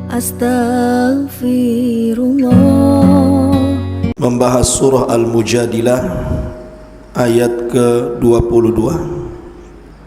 Astaghfirullah. Membahas surah Al-Mujadilah ayat ke-22.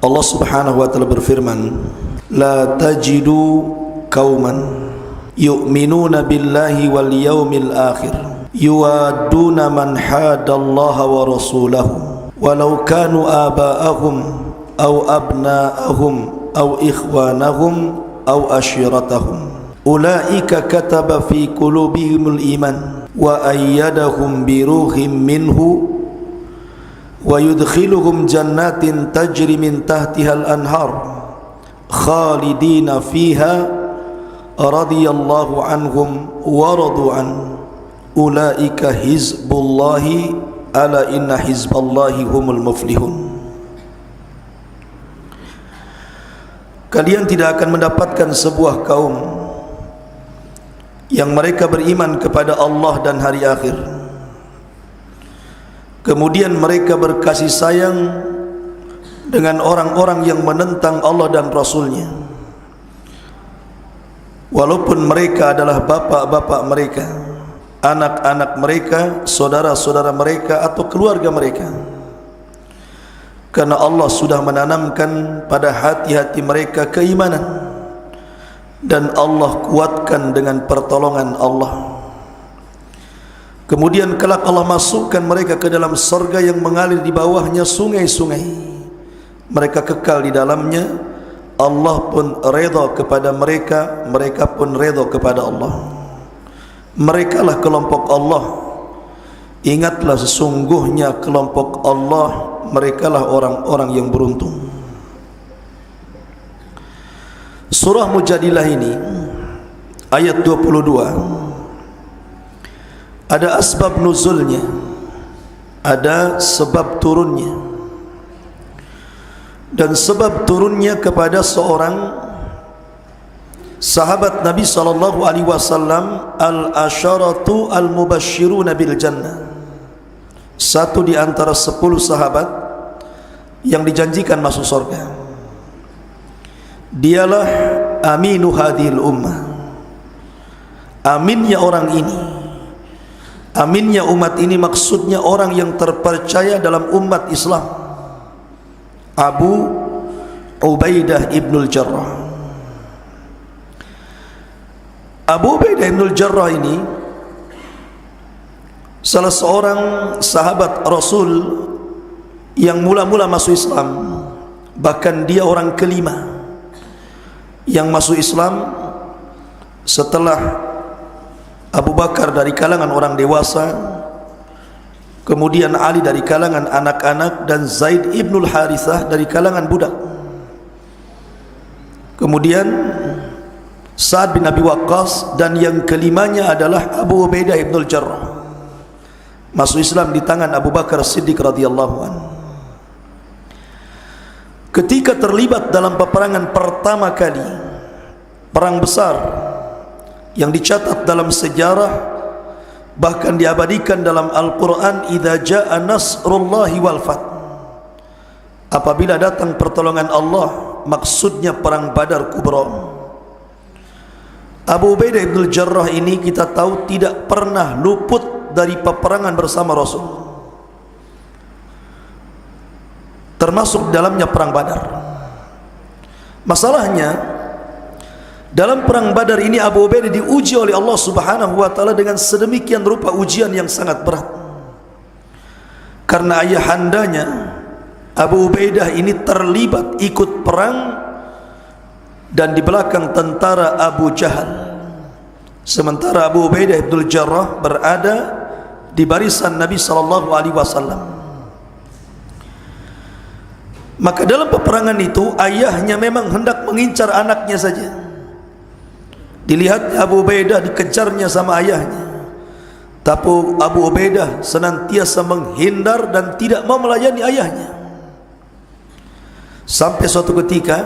Allah Subhanahu wa taala berfirman, la tajidu qauman yu'minuna billahi wal yawmil akhir yuwadduna man hadallaha wa rasulahu walau kanu aba'ahum aw abna'ahum aw ikhwanahum aw ashiratahum ulaika kataba fi qulubihimul iman wa ayyadahum bi ruhim minhu wa yudkhiluhum jannatin tajri min tahtihal anhar khalidina fiha radiyallahu anhum wa radu an ulaika hizbullahi ala inna hizballahi humul muflihun. Kalian tidak akan mendapatkan sebuah kaum yang mereka beriman kepada Allah dan hari akhir, kemudian mereka berkasih sayang dengan orang-orang yang menentang Allah dan Rasulnya, walaupun mereka adalah bapak-bapak mereka, anak-anak mereka, saudara-saudara mereka atau keluarga mereka, karena Allah sudah menanamkan pada hati-hati mereka keimanan dan Allah kuatkan dengan pertolongan Allah. Kemudian kelak Allah masukkan mereka ke dalam surga yang mengalir di bawahnya sungai-sungai. Mereka kekal di dalamnya. Allah pun redha kepada mereka, mereka pun redha kepada Allah. Merekalah kelompok Allah. Ingatlah sesungguhnya kelompok Allah, merekalah orang-orang yang beruntung. Surah Mujadilah ini ayat 22 ada asbab nuzulnya, ada sebab turunnya. Dan sebab turunnya kepada seorang sahabat Nabi sallallahu alaihi wasallam, al-asyaratu al-mubashshiruna bil jannah, satu di antara 10 sahabat yang dijanjikan masuk surga. Dialah aminu hadhil ummah, aminnya orang ini, aminnya umat ini, maksudnya orang yang terpercaya dalam umat Islam, Abu Ubaidah ibnul Jarrah. Abu Ubaidah ibnul Jarrah ini salah seorang sahabat Rasul yang mula-mula masuk Islam, bahkan dia orang kelima yang masuk Islam setelah Abu Bakar dari kalangan orang dewasa, kemudian Ali dari kalangan anak-anak, dan Zaid ibnul Harithah dari kalangan budak. Kemudian Sa'ad bin Abi Waqqas, dan yang kelimanya adalah Abu Ubaidah ibnul Jarrah, masuk Islam di tangan Abu Bakar Siddiq radhiyallahu anhu. Ketika terlibat dalam peperangan pertama kali, perang besar yang dicatat dalam sejarah, bahkan diabadikan dalam Al-Quran, idza jaa nasrullahi wal fath, apabila datang pertolongan Allah, maksudnya perang Badar Kubra. Abu Ubaidah ibnul Jarrah ini kita tahu tidak pernah luput dari peperangan bersama Rasul, termasuk dalamnya perang Badar. Masalahnya dalam perang Badar ini Abu Ubaidah diuji oleh Allah Subhanahu wa taala dengan sedemikian rupa ujian yang sangat berat. Karena ayahandanya Abu Ubaidah ini terlibat ikut perang dan di belakang tentara Abu Jahal, sementara Abu Ubaidah ibnul Jarrah berada di barisan Nabi sallallahu alaihi wasallam. Maka dalam peperangan itu ayahnya memang hendak mengincar anaknya saja. Dilihat Abu Ubaidah dikejarnya sama ayahnya, tapi Abu Ubaidah senantiasa menghindar dan tidak mau melayani ayahnya. Sampai suatu ketika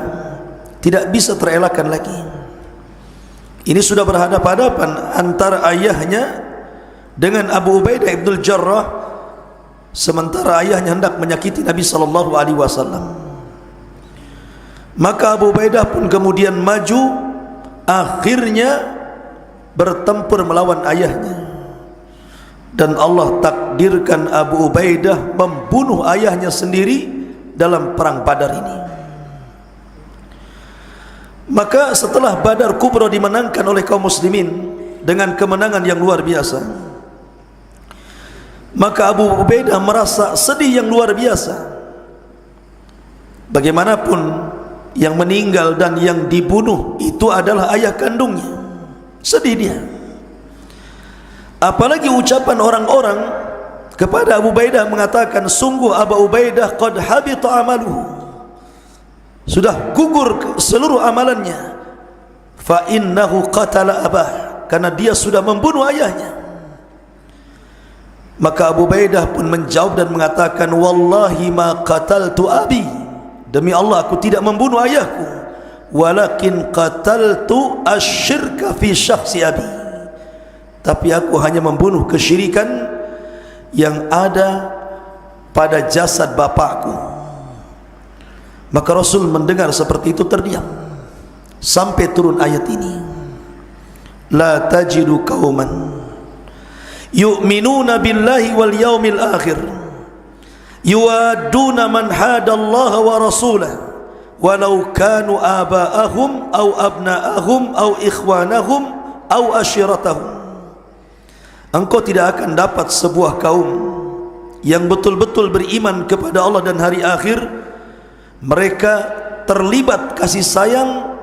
tidak bisa terelakkan lagi. Ini sudah berhadapan-hadapan antara ayahnya dengan Abu Ubaidah ibnul Jarrah, sementara ayahnya hendak menyakiti Nabi sallallahu alaihi wasallam. Maka Abu Ubaidah pun kemudian maju, akhirnya bertempur melawan ayahnya, dan Allah takdirkan Abu Ubaidah membunuh ayahnya sendiri dalam perang Badar ini. Maka setelah Badar Kubra dimenangkan oleh kaum muslimin dengan kemenangan yang luar biasa, maka Abu Ubaidah merasa sedih yang luar biasa. Bagaimanapun yang meninggal dan yang dibunuh itu adalah ayah kandungnya. Sedih dia. Apalagi ucapan orang-orang kepada Abu Ubaidah mengatakan, sungguh Abu Ubaidah qad habita amaluhu, sudah gugur seluruh amalannya. Fa innahu qatala abah, karena dia sudah membunuh ayahnya. Maka Abu Ubaidah pun menjawab dan mengatakan, wallahi ma qataltu abi, demi Allah aku tidak membunuh ayahku, walakin qataltu asyirka fi syakhsi abi, tapi aku hanya membunuh kesyirikan yang ada pada jasad bapakku. Maka Rasul mendengar seperti itu terdiam sampai turun ayat ini, la tajidu qauman yu'minuna billahi wal yaumil akhir yuwaduna man hadallaha wa rasulah walau kanu aba'ahum aw abna'ahum aw ikhwanahum aw ashiratahum. Engkau tidak akan dapat sebuah kaum yang betul-betul beriman kepada Allah dan hari akhir, mereka terlibat kasih sayang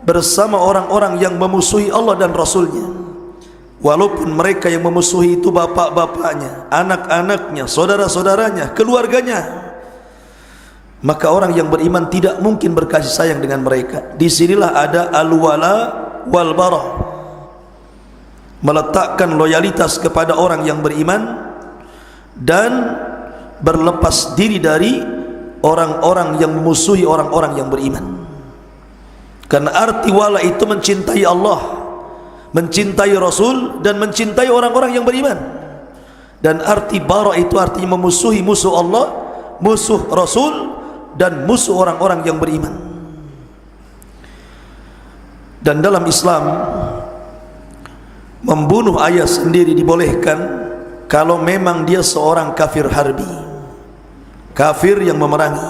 bersama orang-orang yang memusuhi Allah dan Rasulnya, walaupun mereka yang memusuhi itu bapak-bapaknya, anak-anaknya, saudara-saudaranya, keluarganya. Maka orang yang beriman tidak mungkin berkasih sayang dengan mereka. Disinilah ada al-wala wal bara, meletakkan loyalitas kepada orang yang beriman dan berlepas diri dari orang-orang yang memusuhi orang-orang yang beriman. Karena arti wala itu mencintai Allah, mencintai Rasul, dan mencintai orang-orang yang beriman. Dan arti bara itu artinya memusuhi musuh Allah, musuh Rasul, dan musuh orang-orang yang beriman. Dan dalam Islam, membunuh ayah sendiri dibolehkan kalau memang dia seorang kafir harbi, kafir yang memerangi.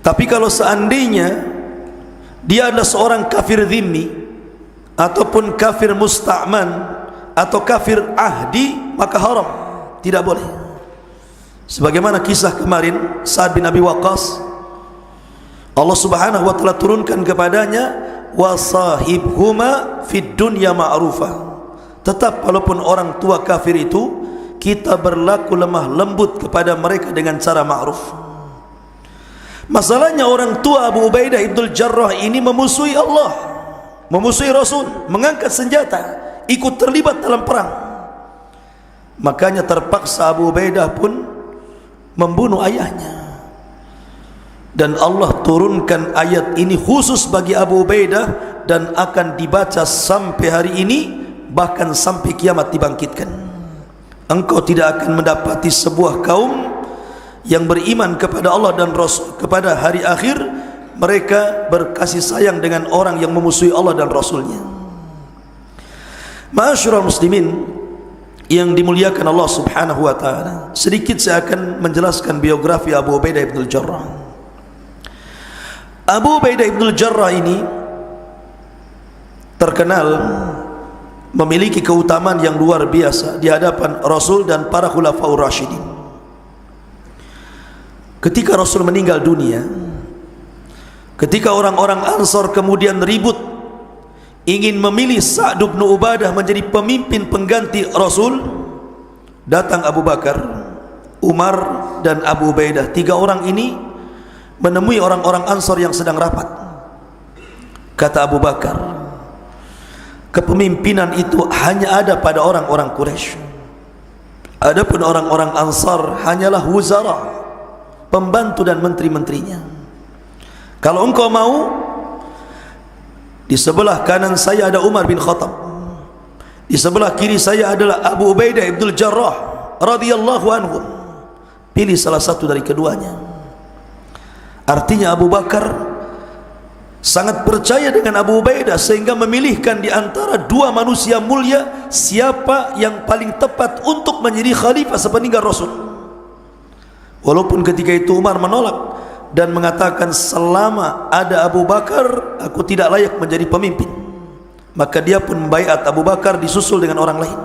Tapi kalau seandainya dia adalah seorang kafir dhimmi ataupun kafir musta'man atau kafir ahdi, maka haram, tidak boleh. Sebagaimana kisah kemarin Sa'ad bin Abi Waqqas, Allah Subhanahu wa taala turunkan kepadanya, wasahibhuma fid dunya ma'rufa. Tetap walaupun orang tua kafir itu, kita berlaku lemah lembut kepada mereka dengan cara ma'ruf. Masalahnya orang tua Abu Ubaidah ibnul Jarrah ini memusuhi Allah, memusuhi Rasul, mengangkat senjata, ikut terlibat dalam perang. Makanya terpaksa Abu Ubaidah pun membunuh ayahnya. Dan Allah turunkan ayat ini khusus bagi Abu Ubaidah dan akan dibaca sampai hari ini, bahkan sampai kiamat dibangkitkan. Engkau tidak akan mendapati sebuah kaum yang beriman kepada Allah dan Rasul, kepada hari akhir, mereka berkasih sayang dengan orang yang memusuhi Allah dan Rasulnya. Ma'asyiral muslimin yang dimuliakan Allah Subhanahu wa ta'ala, sedikit saya akan menjelaskan biografi Abu Ubaidah ibnul Jarrah. Abu Ubaidah ibnul Jarrah ini terkenal memiliki keutamaan yang luar biasa di hadapan Rasul dan para khulafaur rasyidin. Ketika Rasul meninggal dunia, ketika orang-orang Ansar kemudian ribut ingin memilih Sa'd bin Ubadah menjadi pemimpin pengganti Rasul, datang Abu Bakar, Umar, dan Abu Ubaidah. Tiga orang ini menemui orang-orang Ansar yang sedang rapat. Kata Abu Bakar, kepemimpinan itu hanya ada pada orang-orang Quraisy. Adapun orang-orang Ansar hanyalah wuzara, pembantu dan menteri-menterinya. Kalau engkau mau, di sebelah kanan saya ada Umar bin Khattab, di sebelah kiri saya adalah Abu Ubaidah ibnul Jarrah radhiyallahu anhu. Pilih salah satu dari keduanya. Artinya Abu Bakar sangat percaya dengan Abu Ubaidah sehingga memilihkan di antara dua manusia mulia siapa yang paling tepat untuk menjadi khalifah sepeninggal Rasul. Walaupun ketika itu Umar menolak dan mengatakan selama ada Abu Bakar aku tidak layak menjadi pemimpin, maka dia pun membaiat Abu Bakar disusul dengan orang lain.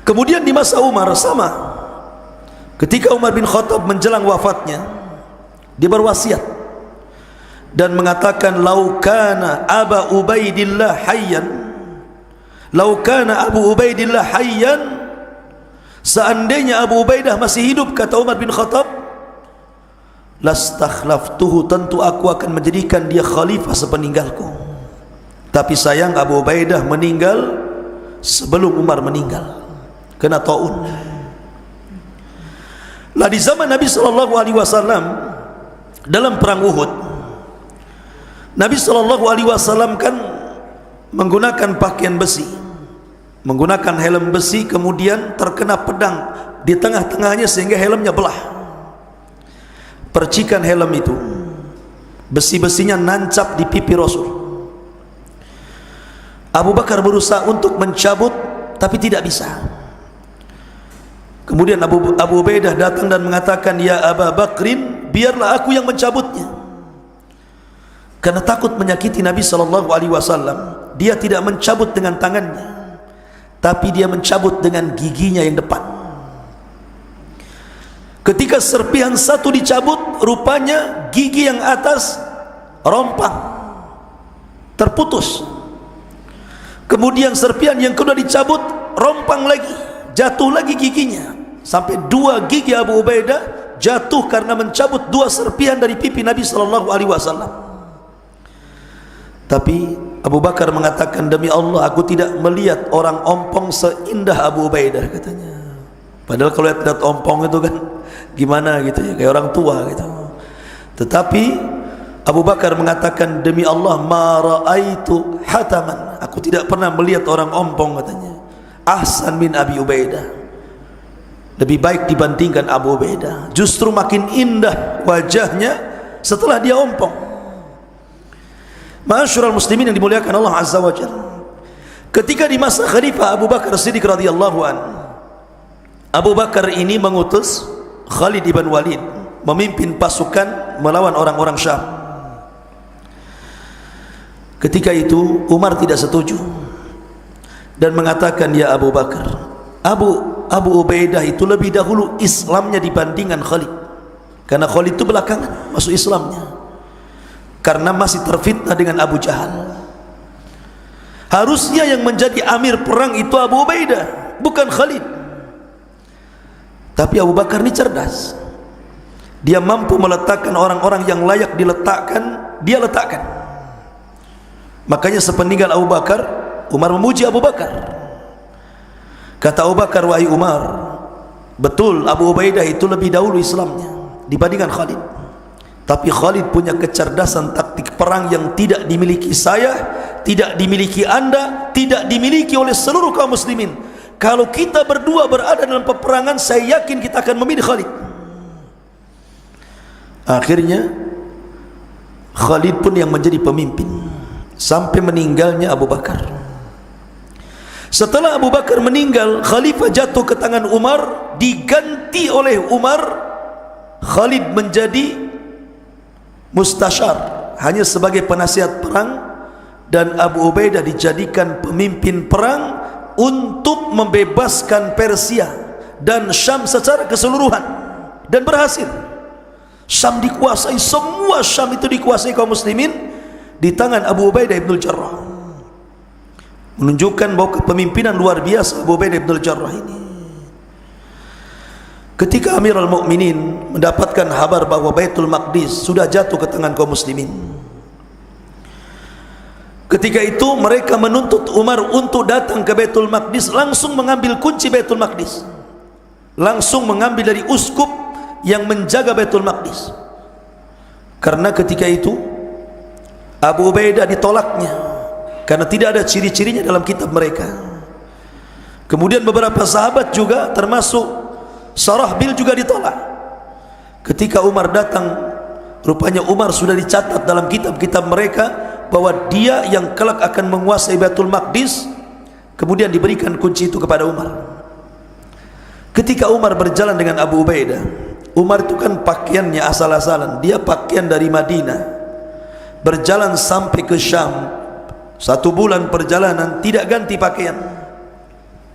Kemudian di masa Umar sama, ketika Umar bin Khattab menjelang wafatnya, dia berwasiat dan mengatakan laukana Abu Ubaidillah hayyan, laukana Abu Ubaidillah hayyan, seandainya Abu Ubaidah masih hidup, kata Umar bin Khattab, lastakhlaftuhu, tentu aku akan menjadikan dia khalifah sepeninggalku. Tapi sayang Abu Ubaidah meninggal sebelum Umar meninggal, kena taun. Lah di zaman Nabi SAW dalam perang Uhud, Nabi SAW kan menggunakan pakaian besi, menggunakan helm besi, kemudian terkena pedang di tengah-tengahnya sehingga helmnya belah. Percikan helm itu, besi-besinya nancap di pipi Rasul. Abu Bakar berusaha untuk mencabut tapi tidak bisa. Kemudian Abu Ubaidah datang dan mengatakan, ya Abu Bakrin, biarlah aku yang mencabutnya. Karena takut menyakiti Nabi SAW, dia tidak mencabut dengan tangannya, tapi dia mencabut dengan giginya yang depan. Ketika serpihan satu dicabut, rupanya gigi yang atas rompang, terputus. Kemudian serpihan yang kedua dicabut, rompang lagi, jatuh lagi giginya, sampai dua gigi Abu Ubaidah jatuh karena mencabut dua serpihan dari pipi Nabi SAW. Tapi Abu Bakar mengatakan, demi Allah aku tidak melihat orang ompong seindah Abu Ubaidah, katanya. Padahal kalau lihat ompong itu kan gimana gitu ya, kayak orang tua gitu. Tetapi Abu Bakar mengatakan, demi Allah ma ra'aitu hataman, aku tidak pernah melihat orang ompong, katanya, ahsan min Abi Ubaidah, lebih baik dibandingkan Abu Ubaidah, justru makin indah wajahnya setelah dia ompong. Ma'asyiral muslimin yang dimuliakan Allah Azza wa Jalla, ketika di masa Khalifah Abu Bakar Siddiq radhiyallahu an, Abu Bakar ini mengutus Khalid ibn Walid memimpin pasukan melawan orang-orang Syam. Ketika itu Umar tidak setuju dan mengatakan, ya Abu Bakar, Abu Ubaidah itu lebih dahulu Islamnya dibandingkan Khalid, karena Khalid itu belakangan masuk Islamnya karena masih terfitnah dengan Abu Jahal. Harusnya yang menjadi amir perang itu Abu Ubaidah, bukan Khalid. Tapi Abu Bakar ini cerdas, dia mampu meletakkan orang-orang yang layak diletakkan, dia letakkan. Makanya sepeninggal Abu Bakar, Umar memuji Abu Bakar. Kata Abu Bakar, wahai Umar, betul Abu Ubaidah itu lebih dahulu Islamnya dibandingkan Khalid, tapi Khalid punya kecerdasan taktik perang yang tidak dimiliki saya, tidak dimiliki Anda, tidak dimiliki oleh seluruh kaum muslimin. Kalau kita berdua berada dalam peperangan, saya yakin kita akan memilih Khalid. Akhirnya Khalid pun yang menjadi pemimpin sampai meninggalnya Abu Bakar. Setelah Abu Bakar meninggal, khalifah jatuh ke tangan Umar, diganti oleh Umar. Khalid menjadi mustasyar, hanya sebagai penasihat perang, dan Abu Ubaidah dijadikan pemimpin perang untuk membebaskan Persia dan Syam secara keseluruhan, dan berhasil. Syam dikuasai, semua Syam itu dikuasai kaum muslimin di tangan Abu Ubaidah ibn al-Jarrah, menunjukkan bahwa kepemimpinan luar biasa Abu Ubaidah ibn al-Jarrah ini. Ketika Amirul Mukminin mendapatkan kabar bahwa Baitul Maqdis sudah jatuh ke tangan kaum muslimin, ketika itu mereka menuntut Umar untuk datang ke Baitul Maqdis, langsung mengambil kunci Baitul Maqdis, langsung mengambil dari uskup yang menjaga Baitul Maqdis. Karena ketika itu Abu Ubaidah ditolaknya karena tidak ada ciri-cirinya dalam kitab mereka. Kemudian beberapa sahabat juga, termasuk Sarahbil, juga ditolak. Ketika Umar datang Rupanya Umar sudah dicatat dalam kitab-kitab mereka bahwa dia yang kelak akan menguasai Baitul Maqdis. Kemudian diberikan kunci itu kepada Umar. Ketika Umar berjalan dengan Abu Ubaidah, Umar itu kan pakaiannya asal-asalan, dia pakaian dari Madinah, berjalan sampai ke Syam, 1 bulan perjalanan tidak ganti pakaian,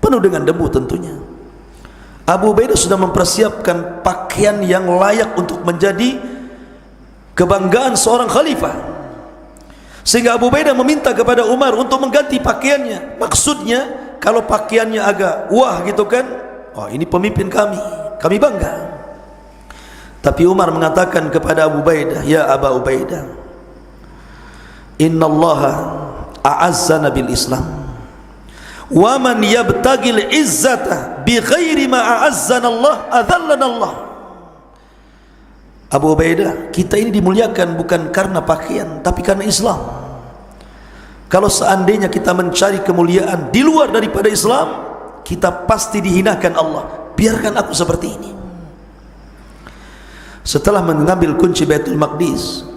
penuh dengan debu tentunya. Abu Ubaidah sudah mempersiapkan pakaian yang layak untuk menjadi kebanggaan seorang khalifah, sehingga Abu Ubaidah meminta kepada Umar untuk mengganti pakaiannya. Maksudnya kalau pakaiannya agak wah gitu kan, oh ini pemimpin kami bangga. Tapi Umar mengatakan kepada Abu Ubaidah, ya Aba Ubaidah, innallaha a'azzana bil Islam, wa man yabtagil izzata bi ghairi ma a'azzana Allah adhallana Allah. Abu Ubaidah, kita ini dimuliakan bukan karena pakaian, tapi karena Islam. Kalau seandainya kita mencari kemuliaan di luar daripada Islam, kita pasti dihinakan Allah. Biarkan aku seperti ini. Setelah mengambil kunci Baitul Maqdis,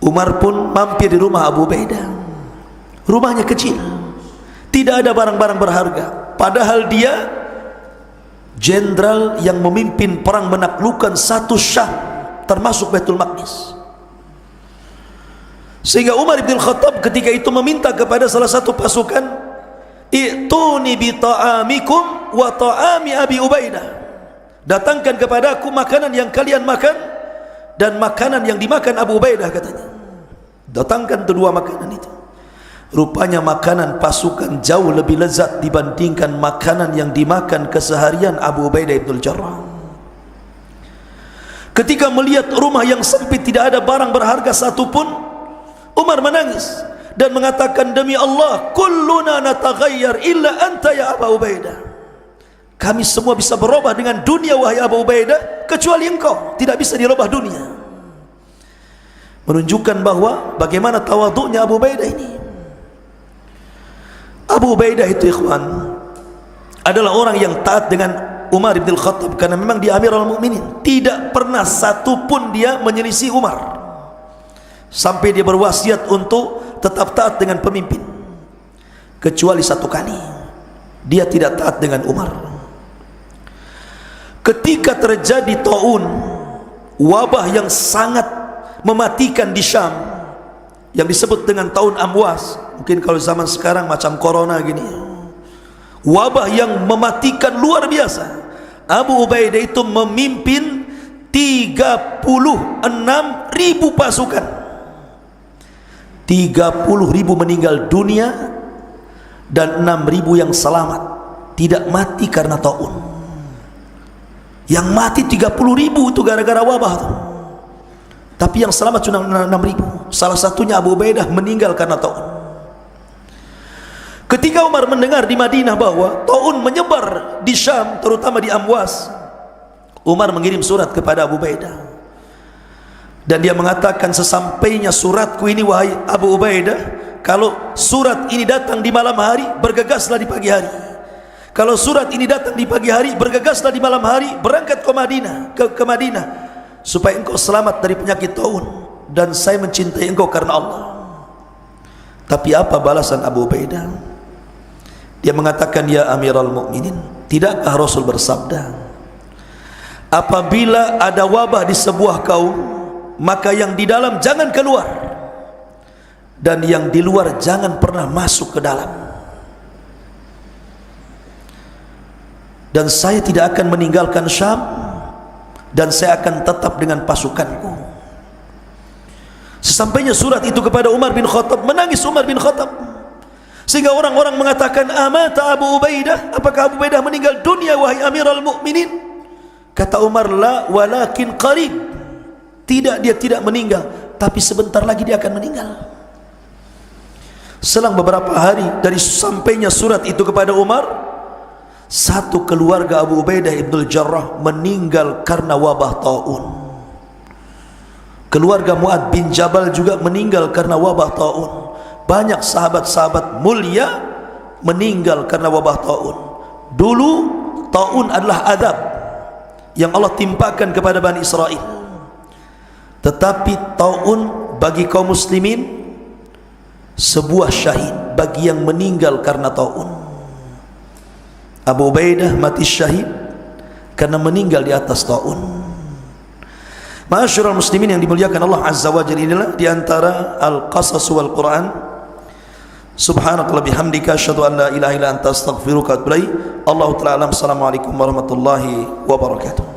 Umar pun mampir di rumah Abu Ubaidah. Rumahnya kecil, tidak ada barang-barang berharga, padahal dia jenderal yang memimpin perang menaklukkan satu Syam, termasuk Baitul Maqdis. Sehingga Umar bin Khattab ketika itu meminta kepada salah satu pasukan, i'tuni bi ta'amikum wa ta'ami Abi Ubaidah, datangkan kepada aku makanan yang kalian makan dan makanan yang dimakan Abu Ubaidah, katanya. Datangkan kedua makanan itu. Rupanya makanan pasukan jauh lebih lezat dibandingkan makanan yang dimakan keseharian Abu Ubaidah ibn Jarrah. Ketika melihat rumah yang sempit, tidak ada barang berharga satupun, Umar menangis dan mengatakan, demi Allah, kulluna nataghayyar illa anta ya Abu Ubaidah. Kami semua bisa berubah dengan dunia wahai Abu Ubaidah, kecuali engkau tidak bisa dirubah dunia. Menunjukkan bahwa bagaimana tawaduknya Abu Ubaidah ini. Abu Ubaidah itu, ikhwan, adalah orang yang taat dengan Umar bin Khattab karena memang dia Amirul Mukminin. Tidak pernah satupun dia menyelisih Umar, sampai dia berwasiat untuk tetap taat dengan pemimpin. Kecuali satu kali dia tidak taat dengan Umar. Ketika terjadi taun, wabah yang sangat mematikan di Syam, yang disebut dengan tahun Amwas, mungkin kalau zaman sekarang macam corona gini, wabah yang mematikan luar biasa. Abu Ubaidah itu memimpin 36.000 pasukan, 30.000 meninggal dunia dan 6.000 yang selamat, tidak mati karena taun. Yang mati 30.000 itu gara-gara wabah itu. Tapi yang selamat cuma 6.000. Salah satunya Abu Ubaidah meninggal karena taun. Ketika Umar mendengar di Madinah bahwa taun menyebar di Syam, terutama di Amwas, Umar mengirim surat kepada Abu Ubaidah, dan dia mengatakan, sesampainya suratku ini wahai Abu Ubaidah, kalau surat ini datang di malam hari, bergegaslah di pagi hari. Kalau surat ini datang di pagi hari, bergegaslah di malam hari, berangkat ke Madinah, ke Madinah, supaya engkau selamat dari penyakit taun, dan saya mencintai engkau karena Allah. Tapi apa balasan Abu Ubaidah? Dia mengatakan, ya Amirul Mukminin, tidakkah Rasul bersabda, apabila ada wabah di sebuah kaum, maka yang di dalam jangan keluar, dan yang di luar jangan pernah masuk ke dalam. Dan saya tidak akan meninggalkan Syam, dan saya akan tetap dengan pasukanku. Sesampainya surat itu kepada Umar bin Khattab, menangis Umar bin Khattab, sehingga orang-orang mengatakan, amata Abu Ubaidah, apakah Abu Ubaidah meninggal dunia wahai Amirul Mukminin? Kata Umar, la walakin qarib, tidak, dia tidak meninggal, tapi sebentar lagi dia akan meninggal. Selang beberapa hari dari sampainya surat itu kepada Umar, satu keluarga Abu Ubaidah ibn Jarrah meninggal karena wabah taun. Keluarga Mu'ad bin Jabal juga meninggal karena wabah taun. Banyak sahabat-sahabat mulia meninggal karena wabah taun. Dulu taun adalah azab yang Allah timpakan kepada Bani Israel. Tetapi taun bagi kaum muslimin sebuah syahid bagi yang meninggal karena taun. Abu Ubaidah mati syahid karena meninggal di atas taun. Ma'asyiral muslimin yang dimuliakan Allah Azza wa Jalla, inilah di antara al-qasas wal Quran. Subhanakallah bihamdika asyhadu an la ilaha illa anta astaghfiruka wa atubu ilaik. Allahu ta'ala alam. Assalamualaikum warahmatullahi wabarakatuh.